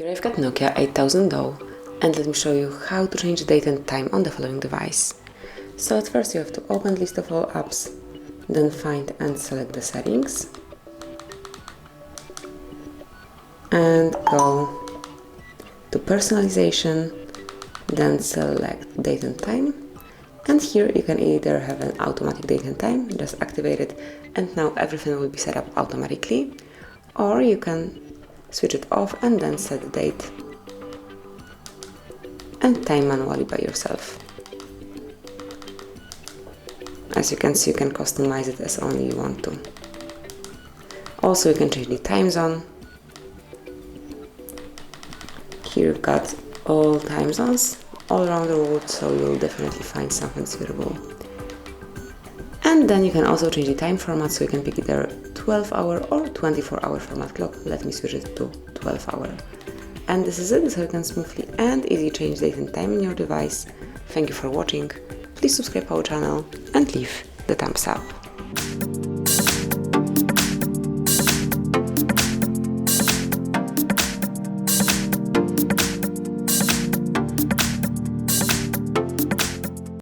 Here I've got Nokia 8000 and let me show you how to change date and time on the following device. So at first you have to open list of all apps, then find and select the settings and go to personalization, then select date and time, and here you can either have an automatic date and time, just activate it and now everything will be set up automatically, or you can switch it off and then set the date and time manually by yourself. As you can see, you can customize it as only you want to. Also, you can change the time zone. Here you've got all time zones all around the world, so you'll definitely find something suitable. And then you can also change the time format, so you can pick either 12-hour or 24-hour format clock. Let me switch it to 12-hour. And this is it, so you can smoothly and easily change date and time in your device. Thank you for watching. Please subscribe our channel and leave the thumbs up.